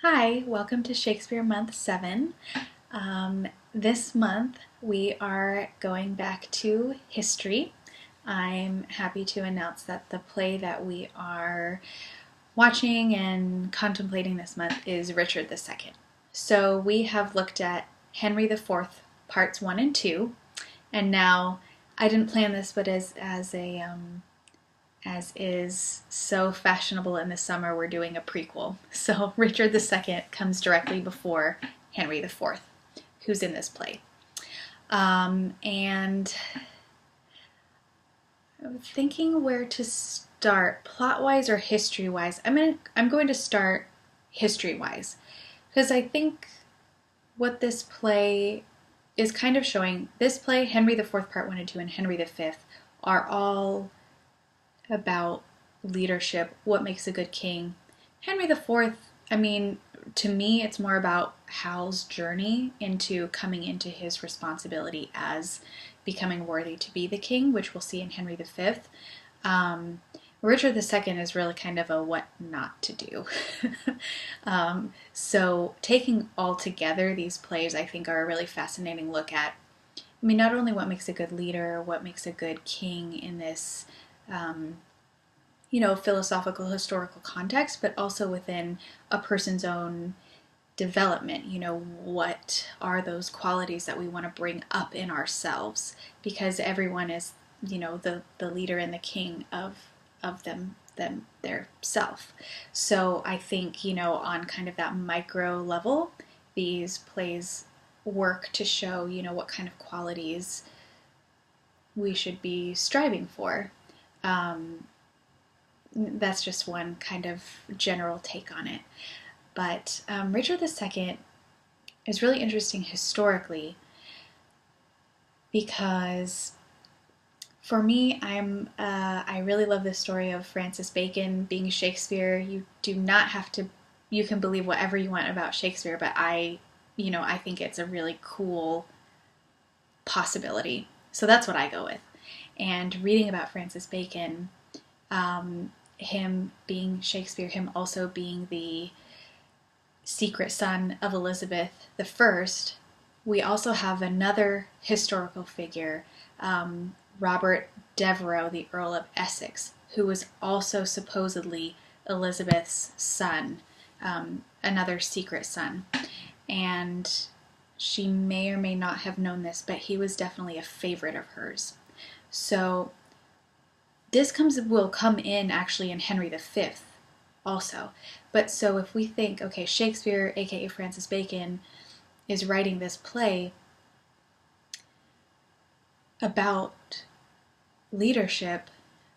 Hi, welcome to Shakespeare Month 7. This month we are going back to history. I'm happy to announce that the play that we are watching and contemplating this month is Richard II. So we have looked at Henry IV parts 1 and 2, and now I didn't plan this, but as is so fashionable in the summer, we're doing a prequel. So Richard II comes directly before Henry IV, who's in this play. And I'm thinking where to start, plot-wise or history-wise. I'm going to start history-wise, because I think what this play is kind of showing, this play, Henry IV Part 1 and 2, and Henry V, are all about leadership, what makes a good king. Henry IV, to me, it's more about Hal's journey into coming into his responsibility as becoming worthy to be the king, which we'll see in Henry V. Richard II is really kind of a what not to do. So taking all together, these plays I think are a really fascinating look at, not only what makes a good leader, what makes a good king in this philosophical, historical context, but also within a person's own development. What are those qualities that we want to bring up in ourselves? Because everyone is, the leader and the king of their self. So I think, on kind of that micro level, these plays work to show, what kind of qualities we should be striving for. That's just one kind of general take on it. But Richard II is really interesting historically because for me, I really love the story of Francis Bacon being Shakespeare. You do not have to, you can believe whatever you want about Shakespeare, but I think it's a really cool possibility. So that's what I go with. And reading about Francis Bacon, him being Shakespeare, him also being the secret son of Elizabeth I, we also have another historical figure, Robert Devereux, the Earl of Essex, who was also supposedly Elizabeth's son, another secret son. And she may or may not have known this, but he was definitely a favorite of hers. So this will come in actually in Henry V also. But so if we think, okay, Shakespeare, aka Francis Bacon, is writing this play about leadership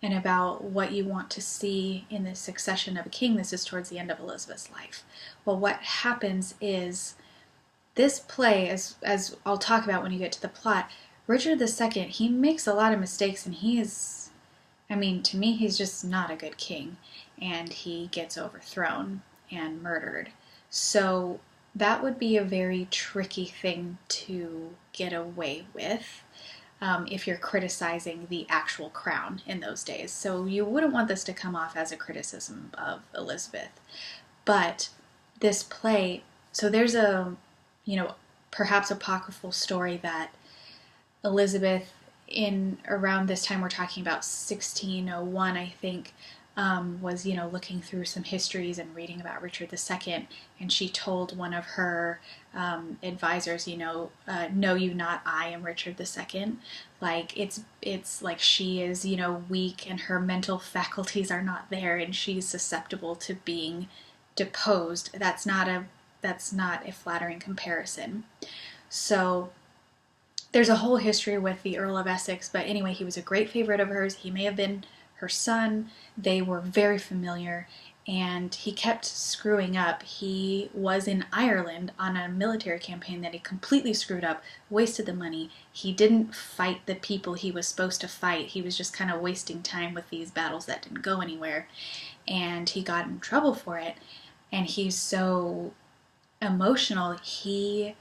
and about what you want to see in the succession of a king. This is towards the end of Elizabeth's life. Well, what happens is this play, as I'll talk about when you get to the plot, Richard II, he makes a lot of mistakes, and he is, to me, he's just not a good king, and he gets overthrown and murdered. So that would be a very tricky thing to get away with if you're criticizing the actual crown in those days. So you wouldn't want this to come off as a criticism of Elizabeth. But this play, so there's a, perhaps apocryphal story that Elizabeth, in around this time, we're talking about 1601, I think, was, looking through some histories and reading about Richard II, and she told one of her advisors, know you not, I am Richard II. Like, it's like she is, weak, and her mental faculties are not there, and she's susceptible to being deposed. That's not a flattering comparison. So there's a whole history with the Earl of Essex, but anyway, he was a great favorite of hers. He may have been her son. They were very familiar, and he kept screwing up. He was in Ireland on a military campaign that he completely screwed up, wasted the money. He didn't fight the people he was supposed to fight. He was just kind of wasting time with these battles that didn't go anywhere, and he got in trouble for it. And he's so emotional, he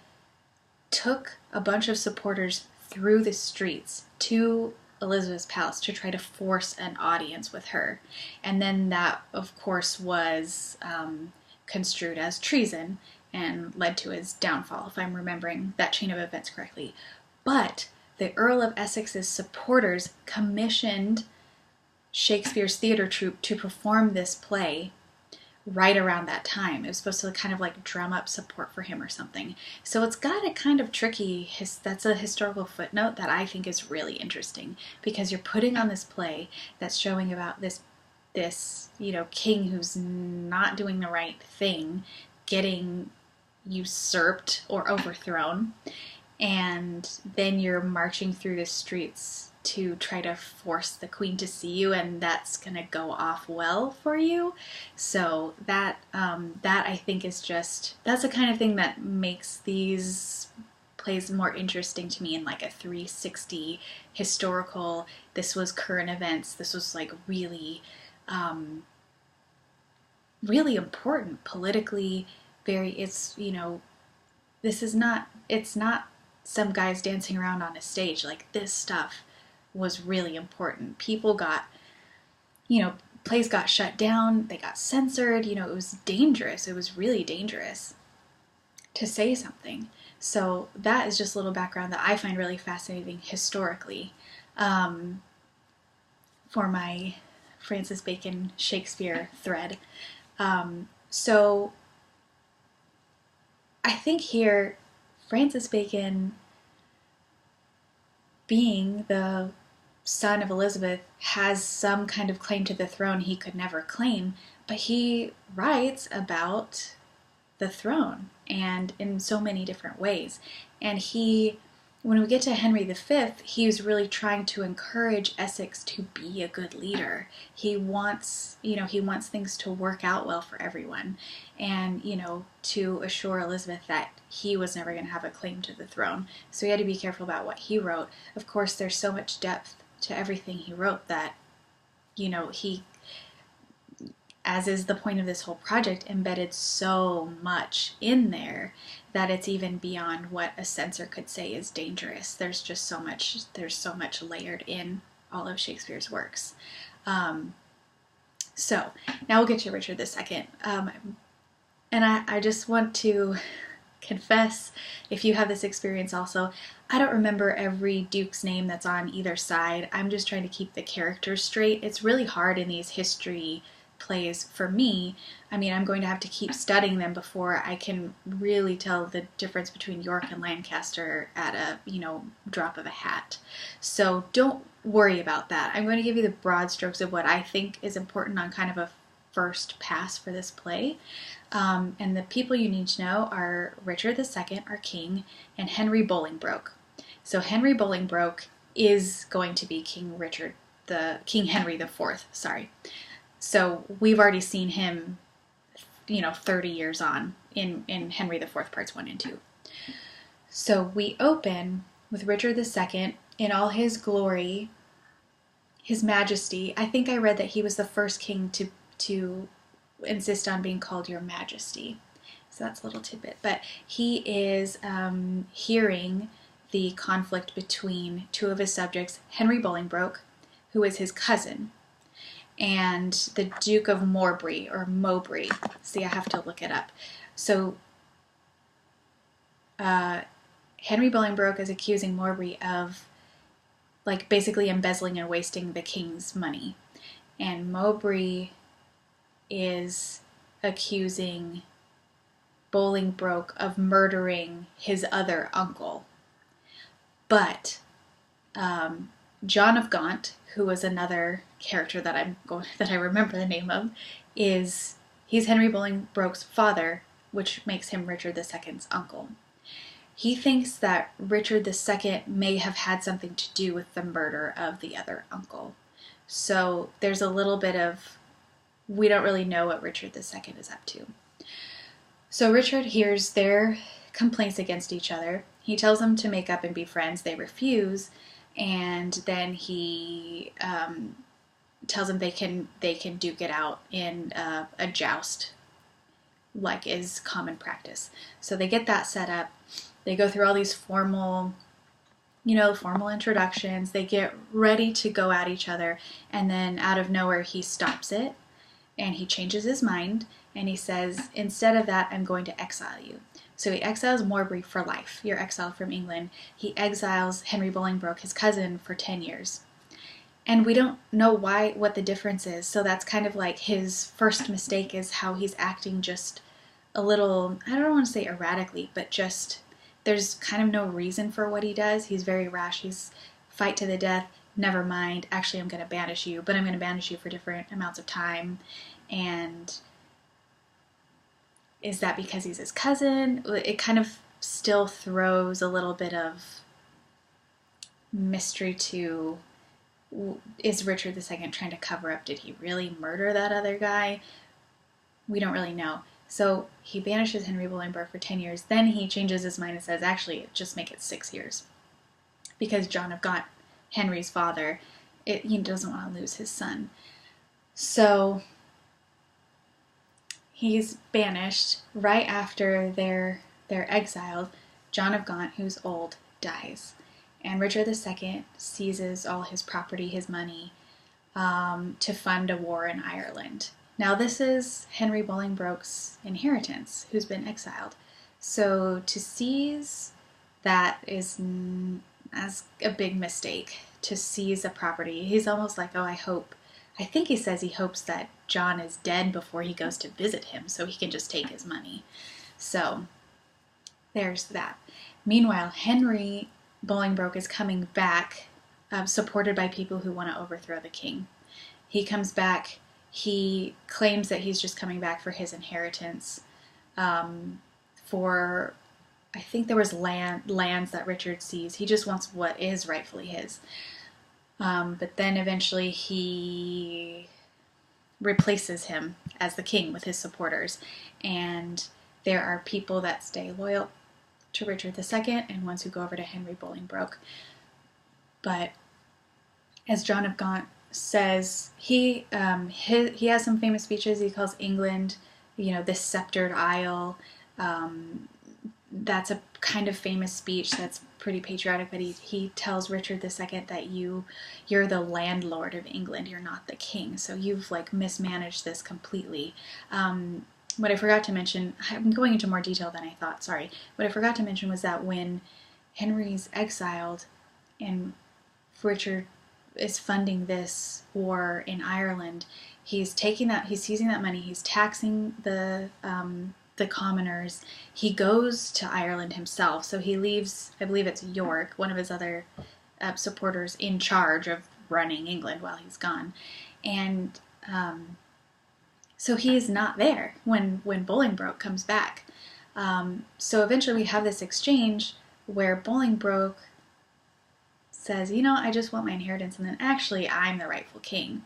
took a bunch of supporters through the streets to Elizabeth's palace to try to force an audience with her. And then that, of course, was construed as treason and led to his downfall, if I'm remembering that chain of events correctly. But the Earl of Essex's supporters commissioned Shakespeare's theater troupe to perform this play right around that time. It was supposed to kind of like drum up support for him or something. So it's got a kind of tricky, that's a historical footnote that I think is really interesting, because you're putting on this play that's showing about this king who's not doing the right thing, getting usurped or overthrown, and then you're marching through the streets to try to force the queen to see you, and that's gonna go off well for you. So that I think is that's the kind of thing that makes these plays more interesting to me in like a 360 historical. This was current events. This was like really really important politically. This is not, it's not some guys dancing around on a stage. Like, this stuff was really important. People got, plays got shut down, they got censored, it was dangerous. It was really dangerous to say something. So that is just a little background that I find really fascinating historically for my Francis Bacon Shakespeare thread. So I think here, Francis Bacon, being the son of Elizabeth, has some kind of claim to the throne he could never claim, but he writes about the throne, and in so many different ways. And when we get to Henry V, he was really trying to encourage Essex to be a good leader. He wants things to work out well for everyone, and, to assure Elizabeth that he was never going to have a claim to the throne. So he had to be careful about what he wrote. Of course, there's so much depth to everything he wrote that, he, as is the point of this whole project, embedded so much in there that it's even beyond what a censor could say is dangerous. There's so much layered in all of Shakespeare's works. So now we'll get to Richard II. And I just want to confess, if you have this experience also, I don't remember every duke's name that's on either side. I'm just trying to keep the characters straight. It's really hard in these history plays for me. I mean, I'm going to have to keep studying them before I can really tell the difference between York and Lancaster at a, drop of a hat. So don't worry about that. I'm going to give you the broad strokes of what I think is important on kind of a first pass for this play. And the people you need to know are Richard II, our king, and Henry Bolingbroke. So Henry Bolingbroke is going to be King Henry IV, sorry. So we've already seen him, 30 years on in Henry IV parts 1 and 2. So we open with Richard II in all his glory, his majesty. I think I read that he was the first king to insist on being called Your Majesty. So that's a little tidbit. But he is hearing the conflict between two of his subjects, Henry Bolingbroke, who is his cousin, and the Duke of Mowbray, or Mowbray. See, I have to look it up. So Henry Bolingbroke is accusing Mowbray of basically embezzling and wasting the king's money. And Mowbray is accusing Bolingbroke of murdering his other uncle. But John of Gaunt, who was another character that I remember the name of, he's Henry Bolingbroke's father, which makes him Richard II's uncle. He thinks that Richard II may have had something to do with the murder of the other uncle. So there's a little bit of, we don't really know what Richard II is up to. So Richard hears their complaints against each other. He tells them to make up and be friends. They refuse, and then he tells them they can duke it out in a joust, like is common practice. So they get that set up. They go through all these formal introductions. They get ready to go at each other, and then out of nowhere he stops it And he changes his mind, and he says, instead of that, I'm going to exile you. So he exiles Morebri for life. You're exiled from England. He exiles Henry Bolingbroke, his cousin, for 10 years. And we don't know what the difference is. So that's kind of like his first mistake, is how he's acting just a little, I don't want to say erratically, but just there's kind of no reason for what he does. He's very rash. He's fight to the death. Never mind. Actually, I'm going to banish you, but I'm going to banish you for different amounts of time. And is that because he's his cousin? It kind of still throws a little bit of mystery to, is Richard II trying to cover up? Did he really murder that other guy? We don't really know. So he banishes Henry Bolingbroke for 10 years. Then he changes his mind and says, actually, just make it 6 years. Because John of Gaunt, Henry's father, he doesn't want to lose his son. So he's banished. Right after they're exiled, John of Gaunt, who's old, dies. And Richard II seizes all his property, his money, to fund a war in Ireland. Now this is Henry Bolingbroke's inheritance, who's been exiled. So to seize that is as a big mistake, to seize a property. He's almost like, I think he says he hopes that John is dead before he goes to visit him so he can just take his money. So there's that. Meanwhile, Henry Bolingbroke is coming back, supported by people who want to overthrow the king. He comes back. He claims that he's just coming back for his inheritance. For, I think there was lands that Richard seized. He just wants what is rightfully his. But then eventually he replaces him as the king with his supporters. And there are people that stay loyal to Richard II and ones who go over to Henry Bolingbroke. But as John of Gaunt says, he has some famous speeches. He calls England, this sceptered isle. That's a kind of famous speech that's pretty patriotic, but he tells Richard II that you're the landlord of England, you're not the king, so you've mismanaged this completely. What I forgot to mention, I'm going into more detail than I thought, sorry. What I forgot to mention was that when Henry's exiled and Richard is funding this war in Ireland, he's seizing that money, he's taxing the commoners. He goes to Ireland himself, so he leaves, I believe it's York, one of his other supporters, in charge of running England while he's gone. And so he is not there when Bolingbroke comes back. So eventually we have this exchange where Bolingbroke says, I just want my inheritance, and then actually I'm the rightful king.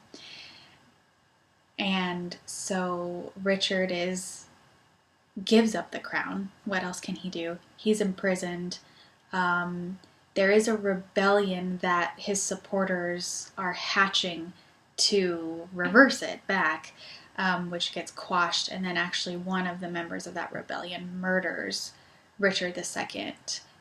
And so Richard gives up the crown. What else can he do? He's imprisoned. There is a rebellion that his supporters are hatching to reverse it back, which gets quashed, and then actually one of the members of that rebellion murders Richard II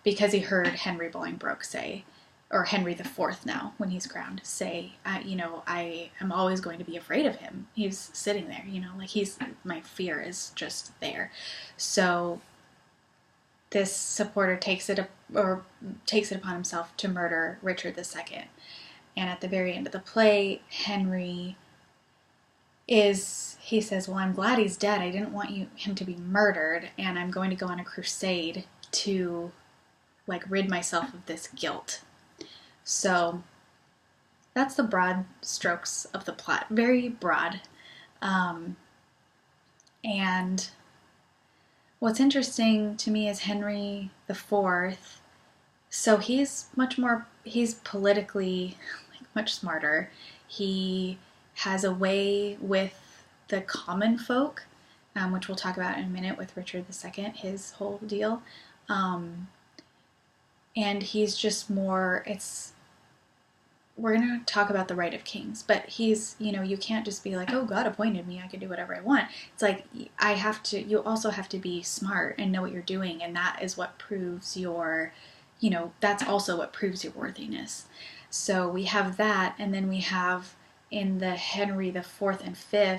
because he heard Henry Bolingbroke say, or Henry IV now, when he's crowned, say, I am always going to be afraid of him. He's sitting there, my fear is just there. So this supporter takes it upon himself to murder Richard II. And at the very end of the play, Henry he says, well, I'm glad he's dead. I didn't want him to be murdered, and I'm going to go on a crusade to rid myself of this guilt. So that's the broad strokes of the plot. Very broad. And what's interesting to me is Henry IV. So he's politically much smarter. He has a way with the common folk, which we'll talk about in a minute with Richard II, his whole deal. And he's just more, we're going to talk about the right of kings, but he's, you can't just be like, oh, God appointed me, I can do whatever I want. It's you also have to be smart and know what you're doing, and that is what proves that's also what proves your worthiness. So we have that, and then we have in the Henry IV and V,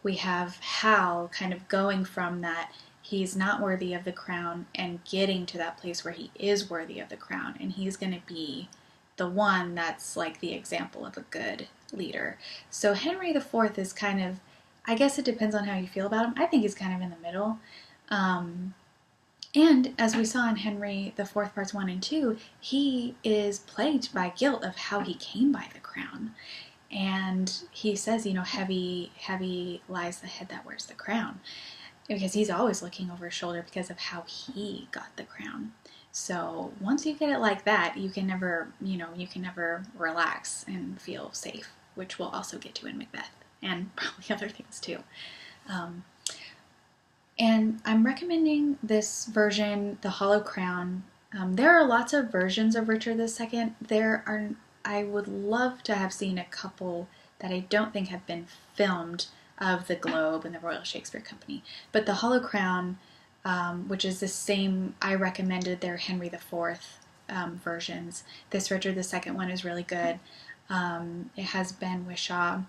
we have Hal kind of going from that he's not worthy of the crown and getting to that place where he is worthy of the crown, and he's going to be the one that's like the example of a good leader. So Henry IV is kind of, I guess it depends on how you feel about him. I think he's kind of in the middle. And as we saw in Henry IV parts 1 and 2, he is plagued by guilt of how he came by the crown. And he says, heavy, heavy lies the head that wears the crown. Because he's always looking over his shoulder because of how he got the crown. So once you get it like that, you can never relax and feel safe, which we'll also get to in Macbeth and probably other things too. And I'm recommending this version, The Hollow Crown. There are lots of versions of Richard II. I would love to have seen a couple that I don't think have been filmed of the Globe and the Royal Shakespeare Company. But The Hollow Crown, which is the same, I recommended their Henry IV versions. This Richard II one is really good. It has Ben Whishaw.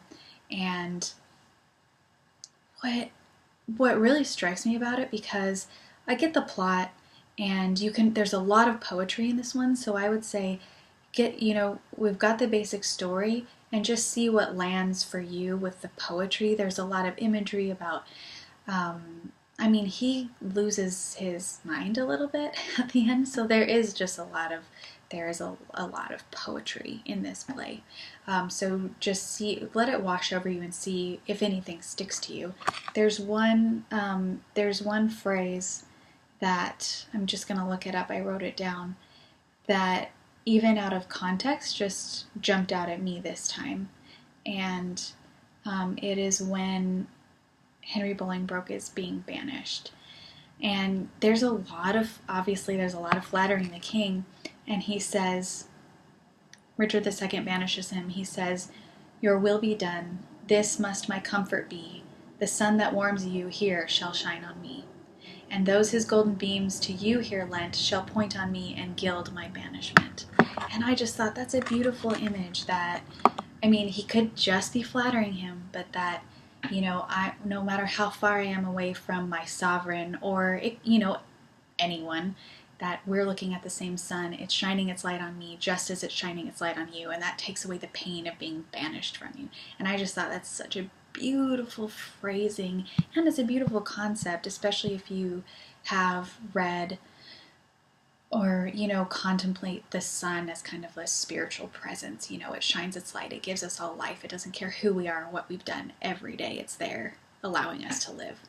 And what really strikes me about it, because I get the plot and there's a lot of poetry in this one, so I would say we've got the basic story and just see what lands for you with the poetry. There's a lot of imagery about, he loses his mind a little bit at the end, so there is a lot of poetry in this play. So just let it wash over you and see if anything sticks to you. There's one phrase that I'm just going to look it up. I wrote it down, that even out of context just jumped out at me this time. And it is when Henry Bolingbroke is being banished. And there's a lot of flattering the king. And he says, Richard II banishes him. He says, "Your will be done. This must my comfort be. The sun that warms you here shall shine on me. And those his golden beams to you here lent shall point on me and gild my banishment." And I just thought that's a beautiful image that, he could just be flattering him, but that, no matter how far I am away from my sovereign or, anyone, that we're looking at the same sun. It's shining its light on me just as it's shining its light on you, and that takes away the pain of being banished from you. And I just thought that's such a beautiful phrasing, and it's a beautiful concept, especially if you have read or, contemplate the sun as kind of a spiritual presence. It shines its light. It gives us all life. It doesn't care who we are or what we've done. Every day it's there allowing us to live.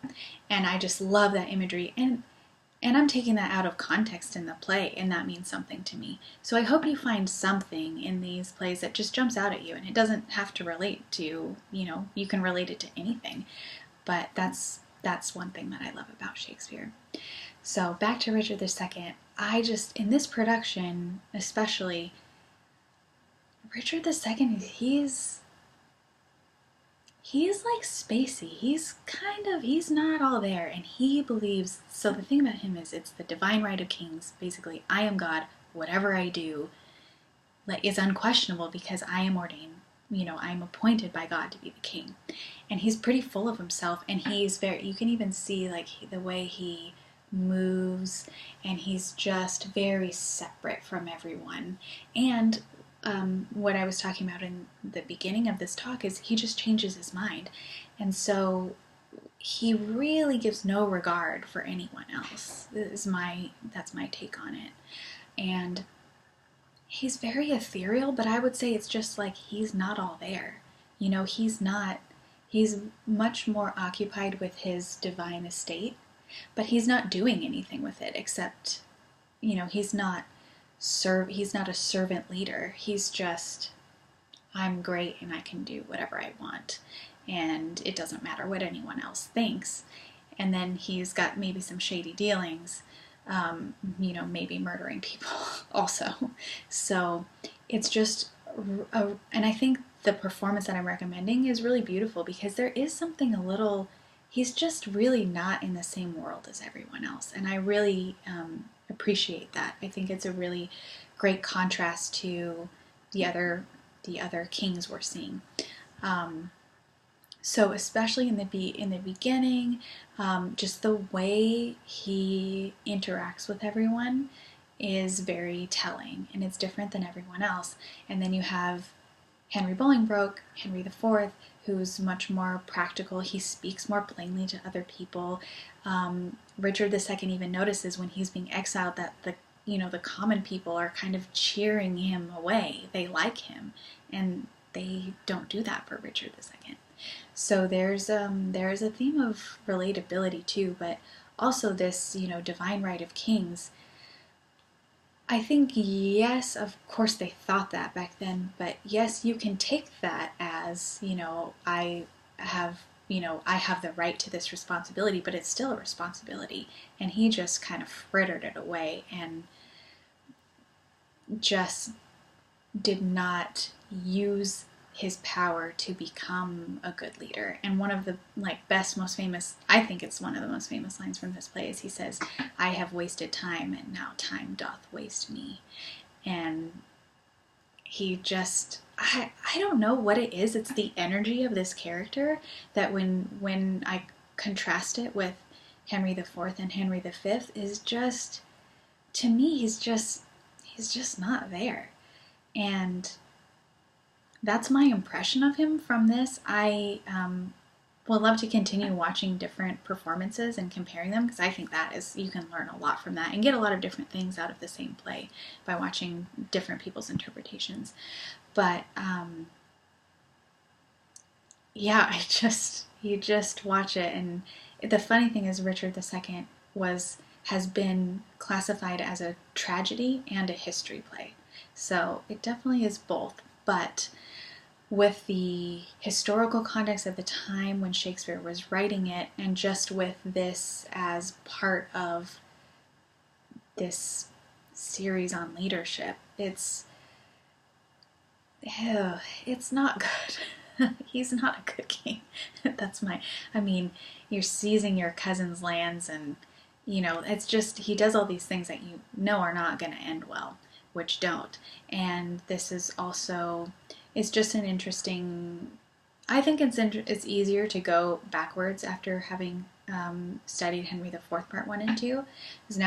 And I just love that imagery. And I'm taking that out of context in the play, and that means something to me. So I hope you find something in these plays that just jumps out at you, and it doesn't have to relate to, you can relate it to anything. But that's one thing that I love about Shakespeare. So back to Richard II. In this production, especially, Richard II, he's like spacey. He's not all there, and he believes, so the thing about him is it's the divine right of kings. Basically, I am God, whatever I do is unquestionable because I am ordained, I'm appointed by God to be the king. And he's pretty full of himself, and you can even see the way he moves, and he's just very separate from everyone. And what I was talking about in the beginning of this talk is he just changes his mind. And so he really gives no regard for anyone else. That's my take on it. And he's very ethereal, but I would say it's just like he's not all there. He's much more occupied with his divine estate, but he's not doing anything with it except, he's not a servant leader. He's just, I'm great and I can do whatever I want, and it doesn't matter what anyone else thinks. And then he's got maybe some shady dealings, maybe murdering people also. So it's just, and I think the performance that I'm recommending is really beautiful because there is something he's just really not in the same world as everyone else. And I really appreciate that. I think it's a really great contrast to the other kings we're seeing. So especially in the beginning, just the way he interacts with everyone is very telling, and it's different than everyone else. And then you have Henry Bolingbroke, Henry IV, who's much more practical. He speaks more plainly to other people. Richard II even notices when he's being exiled that the common people are kind of cheering him away. They like him, and they don't do that for Richard II. So there's a theme of relatability too, but also this divine right of kings. I think, yes, of course they thought that back then, but yes, you can take that as, have, I have the right to this responsibility, but it's still a responsibility. And he just kind of frittered it away and just did not use his power to become a good leader. And one of the best, most famous, I think it's one of the most famous lines from this play is he says, "I have wasted time, and now time doth waste me." And he just, I don't know what it is. It's the energy of this character that when I contrast it with Henry IV and Henry V is just, to me, he's just not there. And that's my impression of him from this. I would love to continue watching different performances and comparing them, because I think you can learn a lot from that and get a lot of different things out of the same play by watching different people's interpretations. But yeah, you just watch it, and the funny thing is Richard II has been classified as a tragedy and a history play. So it definitely is both, but with the historical context of the time when Shakespeare was writing it, and just with this as part of this series on leadership, it's not good. He's not a good king. You're seizing your cousin's lands, and it's just, he does all these things that are not going to end well, which don't. And this is also, it's just an interesting, I think it's easier to go backwards after having studied Henry IV Part 1 and 2, because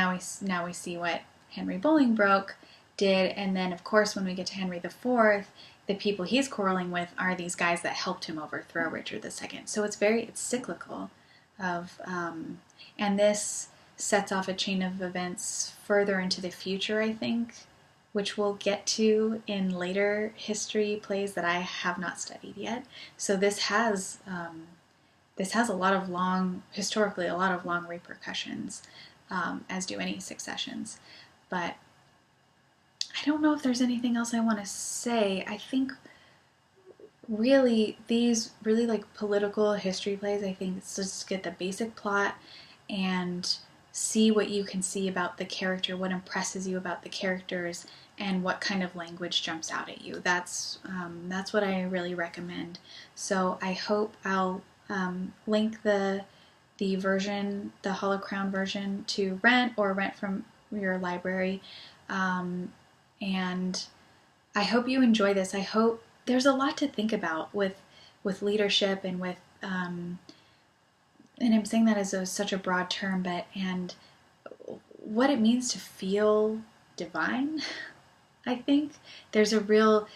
now we see what Henry Bolingbroke did, and then of course when we get to Henry IV, the people he's quarreling with are these guys that helped him overthrow Richard II. So it's cyclical and this sets off a chain of events further into the future, I think, which we'll get to in later history plays that I have not studied yet. So this has historically a lot of long repercussions, as do any successions. But I don't know if there's anything else I want to say. I think really these political history plays, I think it's just get the basic plot and see what you can see about the character, what impresses you about the characters, and what kind of language jumps out at you. That's what I really recommend. So I hope I'll link the version, the Hollow Crown version, to rent from your library. And I hope you enjoy this. I hope there's a lot to think about with leadership and with and I'm saying that as such a broad term, and what it means to feel divine. I think there's a real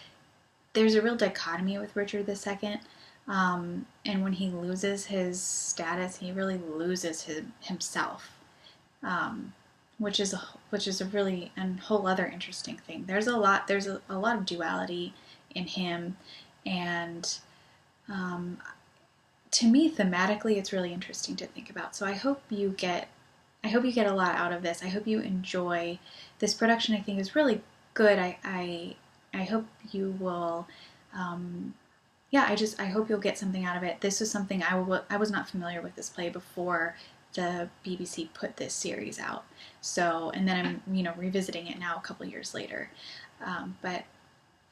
dichotomy with Richard II, and when he loses his status, he really loses himself, which is a really and whole other interesting thing. There's a lot of duality in him, and to me, thematically, it's really interesting to think about. So I hope you get a lot out of this. I hope you enjoy this production. I think is really good. I hope you will. I hope you'll get something out of it. This is something I was not familiar with this play before the BBC put this series out. So, and then I'm revisiting it now a couple years later. But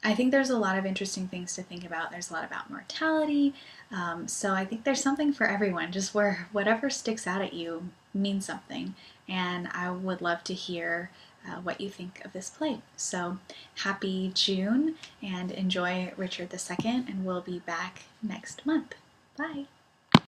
I think there's a lot of interesting things to think about. There's a lot about mortality. So I think there's something for everyone, just where whatever sticks out at you means something. And I would love to hear what you think of this play. So happy June and enjoy Richard II, and we'll be back next month. Bye.